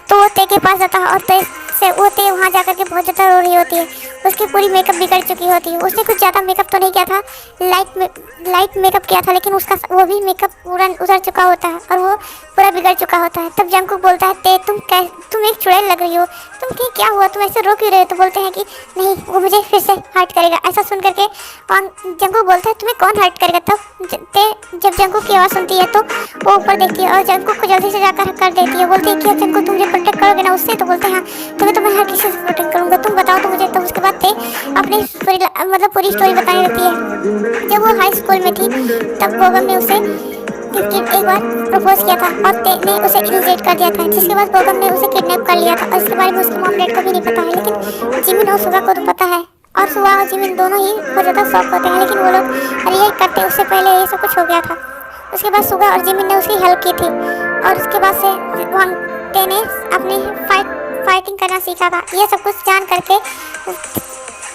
तो वो ते के पास जाता है और ते से वो ते वहाँ जाकर के बहुत ज़्यादा रो रही होती है। उसकी पूरी मेकअप बिगड़ चुकी होती है। उसने कुछ ज़्यादा मेकअप तो नहीं किया था, लाइट मेकअप किया था, लेकिन उसका वो भी मेकअप पूरा उतर चुका होता है और वो पूरा बिगड़ चुका होता है। तब जंगकुक बोलता है, ते तुम एक चुड़ैल लग रही हो, तुम क्या हुआ, तुम ऐसे रो क्यों रहे हो? तो बोलते हैं कि नहीं, वो मुझे फिर से हर्ट करेगा। ऐसा सुन करके जंगकुक बोलता है, तुम्हें कौन हर्ट करेगा? तब जब जंगकुक की आवाज़ सुनती है तो वो ऊपर देखती है और जंगकुक को जल्दी से जाकर कर देती है। बोलती है कि जंगकुक तुम मुझे प्रोटेक्ट करोगे ना उससे? तो बोलते हैं हाँ, तुम्हें हर किसी से प्रोटेक्ट करूँगा, तुम बताओ तो मुझे। तो उसके बाद ते अपनी पूरी स्टोरी बताने लगती है। जब वो हाई स्कूल में थी तब बोगम ने उसे एक बार प्रपोज किया था और ते ने उसे रिजेक्ट कर दिया था, जिसके बाद बोगम ने उसे किडनैप कर लिया था और इसके बारे में उसके मॉम डैड को भी नहीं पता है, लेकिन जिमिन और सुगा को तो पता है। और सुगा और जिमिन दोनों ही बहुत ज़्यादा शॉक होते हैं, लेकिन वो लोग रिएक्ट करते उससे पहले ये सब कुछ हो गया था। उसके बाद सुगा और जिमिन ने उसकी हेल्प की थी और उसके बाद से वहाँ ते ने अपनी फाइटिंग करना सीखा था। ये सब कुछ जान करके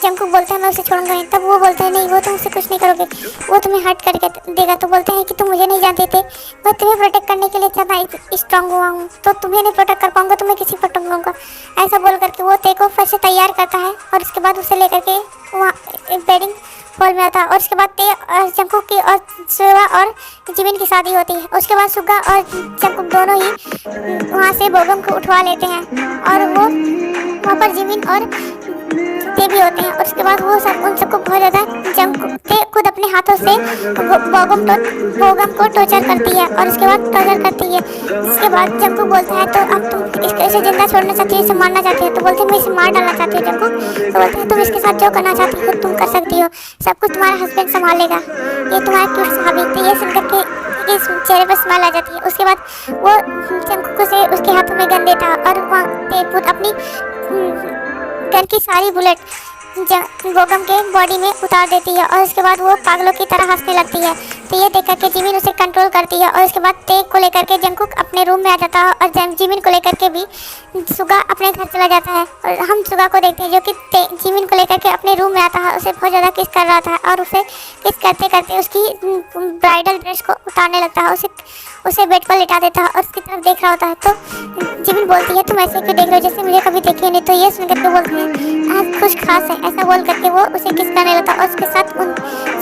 जंगकुक बोलता है मैं उसे छोड़ूंगा नहीं। तब वो बोलते हैं नहीं, वो तुमसे कुछ नहीं करोगे, वो तुम्हें हर्ट करके देगा। तो बोलते हैं कि तुम मुझे नहीं जानते थे, मैं तुम्हें प्रोटेक्ट करने के लिए ज़्यादा स्ट्रांग हुआ हूँ, तो तुम्हें नहीं प्रोटेक्ट कर पाऊंगा तो मैं किसी प्रोटेक्ट करूँगा। ऐसा बोल करके वो ते को फिर से तैयार करता है और उसके बाद उसे लेकर के वहाँ वेडिंग हॉल में आता है। और उसके बाद ते और जंगकुक की और सुगा और जिमिन की शादी होती है। उसके बाद सुगा और जंगकुक दोनों ही वहाँ से बोगम को उठवा लेते हैं और वो वहाँ पर जिमिन और ते भी होते हैं। उसके बाद वो सब उन सबको बहुत ज़्यादा ते खुद अपने हाथों से बोगम को टॉर्चर करती है और उसके बाद टॉर्चर करती है। उसके बाद जंगकुक बोलता है तो अब तुम इसे जिंदा छोड़ना चाहती हो, इसे मारना चाहती हो? तो बोलते हैं मैं इसे मार डालना चाहती हूँ जंगकुक। तो बोलते हैं तुम इसके साथ जो करना चाहती हो तुम कर सकती हो, सब कुछ तुम्हारा हस्बैंड संभालेगा, ये तुम्हारा क्यूट साबित। तो ये सुन करके इस चेहरे पर स्माइल आ जाती है। उसके बाद वो जंगकुक से उसके हाथों में गन देता है और वहाँ ते खुद अपनी गन की सारी बुलेट बोगम के बॉडी में उतार देती है और उसके बाद वो पागलों की तरह हंसने लगती है। तो ये देख करके जिमिन उसे कंट्रोल करती है और उसके बाद ते को लेकर के जंगकुक अपने रूम में आ जाता है और जिमिन को लेकर के भी सुगा अपने घर चला जाता है। और हम सुगा को देखते हैं जो कि जिमिन को लेकर के अपने रूम में आता है, उसे बहुत ज़्यादा किस कर रहा था और उसे किस करते करते उसकी ब्राइडल ड्रेस को उतारने लगता है, उसे बेड पर लिटा देता है और उसकी तरफ देख रहा होता है। तो जिमिन बोलती है तुम ऐसे क्यों देख रहे हो जैसे मुझे कभी देखे नहीं? तो ये सुन करके बोलते हैं आज कुछ खास है, ऐसा बोल करके वो उसे किस करने लगता और उसके साथ उन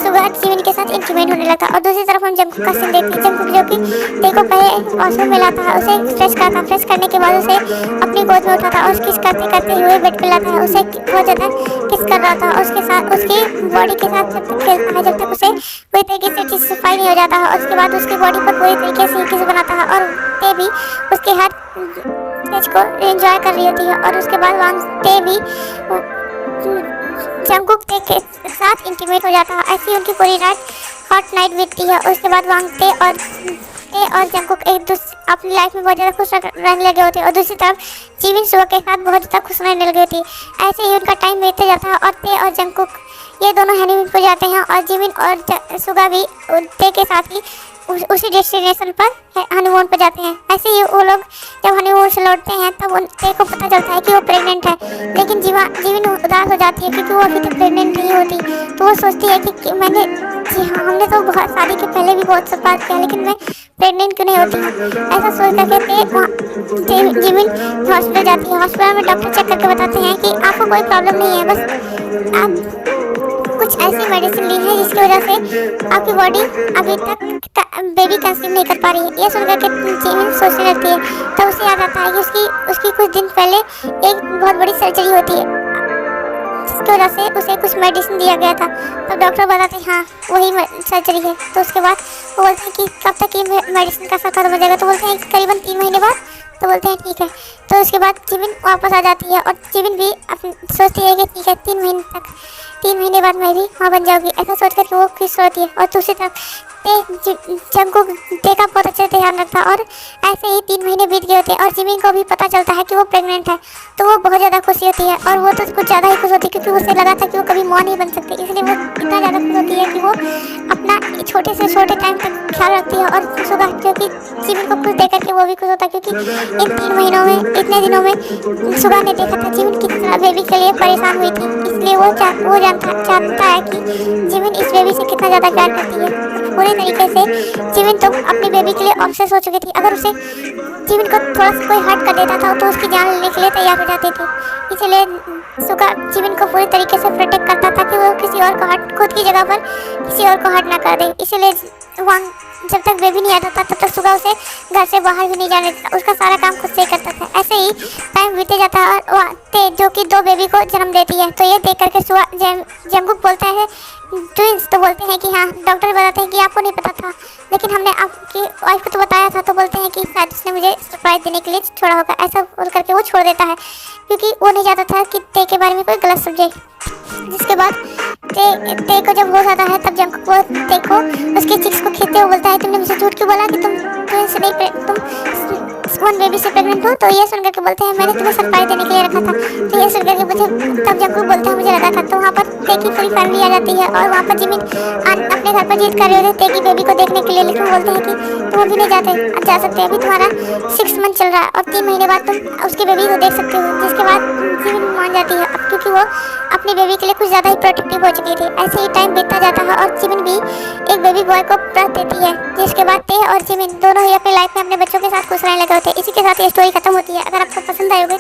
सुगा जिमिन के साथ इंटीमेट होने लगता। और दूसरी तरफ हम जंगकुक का सीन देखते हैं। जंगकुक जो कि ते को पहले वॉशरूम में लाता है, उसे फ्रेश करता, फ्रेश करने के बाद उसे अपनी गोद में उठाता और किस करते करते हुए बेड पर लाता है, उसे बहुत ज़्यादा किस कर रहा था और उसके साथ उसकी बॉडी के साथ जब तक खेलता है जब तक उसे पूरी तरीके से सेटिस्फाई नहीं हो जाता है। और उसके बाद उसकी बॉडी पर पूरी तरीके से किस बनाता है और ते भी उसके हर स्टेज को एंजॉय कर रही होती है। और उसके बाद वहाँ ते भी जंगकुक ते के साथ इंटीमेट हो जाता है। ऐसी उनकी पूरी रात हॉट नाइट बीतती है। उसके बाद वहाँ ते और जंगकुक एक दूसरे अपनी लाइफ में बहुत ज़्यादा खुश रहने लगे होते हैं और दूसरी तरफ जिमिन सुगा के साथ बहुत ज़्यादा खुश रहने लगी होती है। ऐसे ही उनका टाइम बीतते जाता है और ते और जंगकुक ये दोनों हनीमून पर जाते हैं और जिमिन और सुगा भी ते के साथ ही उसी डेस्टिनेशन पर हनीमून पर जाते हैं। ऐसे ही वो लोग जब हनीमून से लौटते हैं तब ते को पता चलता है कि वो प्रेग्नेंट है, लेकिन जिमिन उदास हो जाती है क्योंकि वो अभी तक प्रेग्नेंट नहीं होती। तो वो सोचती है कि मैंने जी हाँ, हमने तो बहुत शादी के पहले भी बहुत सब बात किया, लेकिन मैं प्रेग्नेंट क्यों नहीं होती? ऐसा सोच करके जिमिन हॉस्पिटल जाती है। हॉस्पिटल में डॉक्टर चेक करके बताते हैं कि आपको कोई प्रॉब्लम नहीं है, बस आप कुछ ऐसी मेडिसिन ली है जिसकी वजह से आपकी बॉडी अभी तक बेबी कंसीव नहीं कर पा रही है। ये सुनकर के जिमिन सोचने लगती है। तब उसे याद आता है कि उसकी कुछ दिन पहले एक बहुत बड़ी सर्जरी होती है जिसकी वजह से उसे कुछ मेडिसिन दिया गया था। तब डॉक्टर बताते हैं हाँ वही सर्जरी है। तो उसके बाद वो बोलते हैं कि कब तक ये मेडिसिन का असर खत्म हो जाएगा? तो बोलते हैं करीबन 3 महीने बाद। तो बोलते हैं ठीक है। तो उसके बाद जिमिन वापस आ जाती है और जिमिन भी सोचती है कि ठीक है 3 महीने बाद मैं भी माँ बन जाऊँगी। ऐसा सोच कर वो खुश होती है। और दूसरी तरफ जंगकुक ते का बहुत अच्छे से ध्यान रखता और ऐसे ही 3 महीने बीत गए होते हैं और जिमिन को भी पता चलता है कि वो प्रेग्नेंट है। तो वो बहुत ज़्यादा खुशी होती है और वो तो कुछ ज़्यादा ही खुश होती है क्योंकि उसे लगा था कि वो कभी माँ नहीं बन सकती, इसलिए वो इतना ज़्यादा खुश होती है कि वो अपना छोटे से छोटे टाइम तक ख्याल रखती है। और सुबह क्योंकि जिमिन को खुश देख करके वो भी खुश होता है क्योंकि इन 3 महीनों में इतने दिनों में सुबह ने देखा था जिमिन किस तरह बेबी के लिए परेशान हुई थी, इसलिए वो चाहता है कि जिमिन इस बेबी से कितना ज़्यादा प्यार करती है। पूरे तरीके से जिमिन तो अपनी बेबी के लिए ऑब्सेस हो चुकी थी। अगर उसे जिमिन को थोड़ा सा कोई हर्ट कर देता था तो उसकी जान लेने के लिए तैयार हो जाती थी। इसलिए सुगा जिमिन को पूरी तरीके से प्रोटेक्ट करता था कि वो किसी और को हर्ट, खुद की जगह पर किसी और को हर्ट ना कर दे। इसलिए वांग जब तक बेबी नहीं आता था तब तक सुगा उसे घर से बाहर भी नहीं जाने देता, उसका सारा काम खुद से ही करता था। ऐसे ही टाइम बीते जाता है और ते जो कि 2 बेबी को जन्म देती है। तो ये देख करके सुगा जंगकुक बोलता है ट्विंस, तो बोलते हैं कि हाँ, डॉक्टर बताते हैं कि आपको नहीं पता था लेकिन हमने आपकी वाइफ को तो बताया था। तो बोलते हैं कि शायद उसने मुझे सरप्राइज देने के लिए छोड़ा होगा। ऐसा बोल करके वो छोड़ देता है क्योंकि वो नहीं चाहता था कि ते के बारे में कोई गलत समझे। जिसके बाद ते को जब हो जाता है तब जंगकुक वो ते को उसके चिक्स को खींचते हुए बोलता है तुमने मुझे झूठ क्यों बोला कि तुम ट्विंस नहीं, तुम 1 बेबी से प्रेग्नेंट हो। तो ये सुन करके बोलते हैं मैंने तुम्हें सरप्राइज देने के लिए रखा था। तो ये सुन करके मुझे तब जंगकुक बोलता है मुझे लगा था। तो वहाँ पर ते की पूरी फैमिली आ जाती है और वहाँ पर जिमिन अपने घर पर जीत कर रहे होते ते की बेबी को देखने के लिए, लेकिन बोलते हैं कि तुम अभी नहीं जा सकते, अभी तुम्हारा 6 मंथ चल रहा है और 3 महीने बाद तुम उसकी बेबी को देख सकते हो। जिसके बाद जिमिन मान जाती है अब क्योंकि वो अपनी बेबी के लिए कुछ ज़्यादा ही प्रोटेक्टिव हो चुकी थी। ऐसे ही टाइम बीतता जाता है और जिमिन भी एक बेबी बॉय को बर्थ देती है। जिसके बाद ते और जिमिन दोनों ही अपनी लाइफ में अपने बच्चों के साथ खुश रहने लगे होते हैं। इसी के साथ ये स्टोरी खत्म होती है। अगर आपको पसंद आई होगी